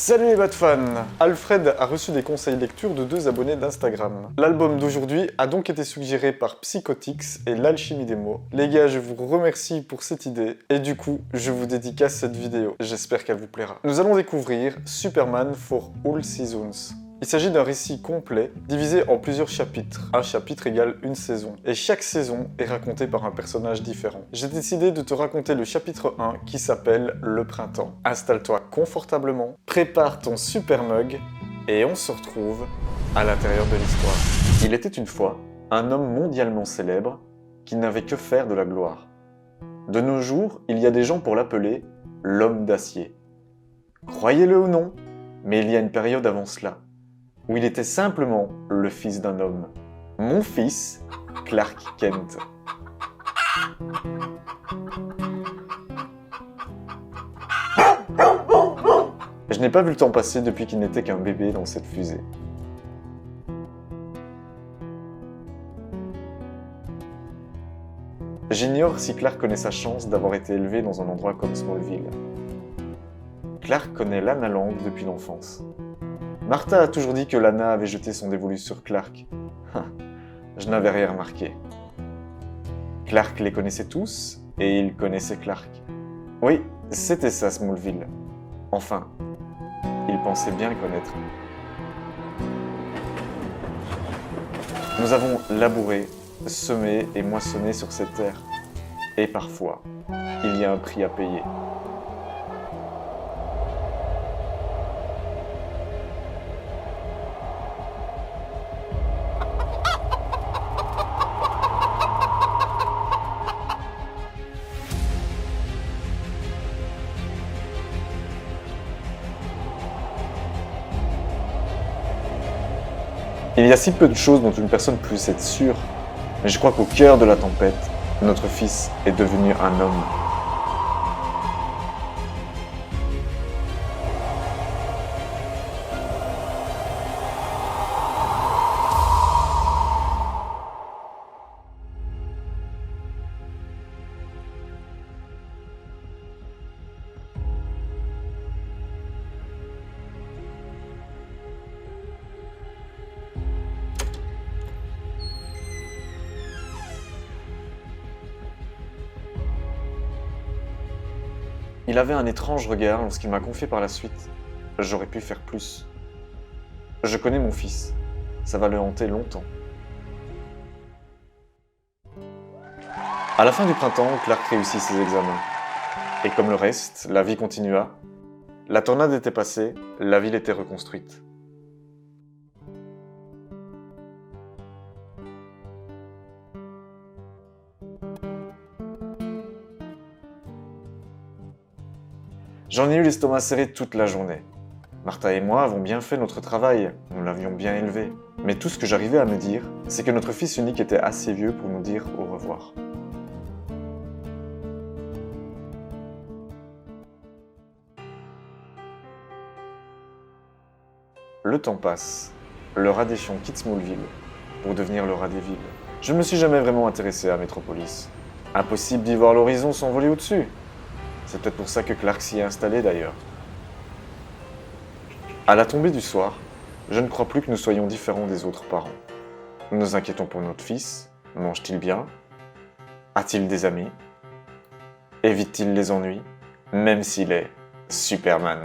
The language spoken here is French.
Salut les Batfans! Alfred a reçu des conseils lecture de 2 abonnés d'Instagram. L'album d'aujourd'hui a donc été suggéré par Psychotix et l'Alchimie des mots. Les gars, je vous remercie pour cette idée, et du coup, je vous dédicace cette vidéo. J'espère qu'elle vous plaira. Nous allons découvrir Superman for All Seasons. Il s'agit d'un récit complet, divisé en plusieurs chapitres. Un chapitre égale une saison. Et chaque saison est racontée par un personnage différent. J'ai décidé de te raconter le chapitre 1 qui s'appelle Le Printemps. Installe-toi confortablement, prépare ton super mug, et on se retrouve à l'intérieur de l'histoire. Il était une fois un homme mondialement célèbre qui n'avait que faire de la gloire. De nos jours, il y a des gens pour l'appeler l'homme d'acier. Croyez-le ou non, mais il y a une période avant cela, où il était simplement le fils d'un homme. Mon fils, Clark Kent. Je n'ai pas vu le temps passer depuis qu'il n'était qu'un bébé dans cette fusée. J'ignore si Clark connaît sa chance d'avoir été élevé dans un endroit comme Smallville. Clark connaît Lana Lang depuis l'enfance. Martha a toujours dit que Lana avait jeté son dévolu sur Clark. Je n'avais rien remarqué. Clark les connaissait tous, et il connaissait Clark. Oui, c'était ça Smallville. Enfin, il pensait bien le connaître. Nous avons labouré, semé et moissonné sur cette terre. Et parfois, il y a un prix à payer. Il y a si peu de choses dont une personne puisse être sûre, mais je crois qu'au cœur de la tempête, notre fils est devenu un homme. Il avait un étrange regard lorsqu'il m'a confié par la suite. J'aurais pu faire plus. Je connais mon fils. Ça va le hanter longtemps. À la fin du printemps, Clark réussit ses examens. Et comme le reste, la vie continua. La tornade était passée, la ville était reconstruite. J'en ai eu l'estomac serré toute la journée. Martha et moi avons bien fait notre travail, nous l'avions bien élevé. Mais tout ce que j'arrivais à me dire, c'est que notre fils unique était assez vieux pour nous dire au revoir. Le temps passe. Le rat des chiens quitte Smallville pour devenir le rat des villes. Je ne me suis jamais vraiment intéressé à Metropolis. Impossible d'y voir l'horizon s'envoler au-dessus. C'est peut-être pour ça que Clark s'y est installé d'ailleurs. À la tombée du soir, je ne crois plus que nous soyons différents des autres parents. Nous nous inquiétons pour notre fils. Mange-t-il bien? A-t-il des amis? Évite-t-il les ennuis? Même s'il est Superman.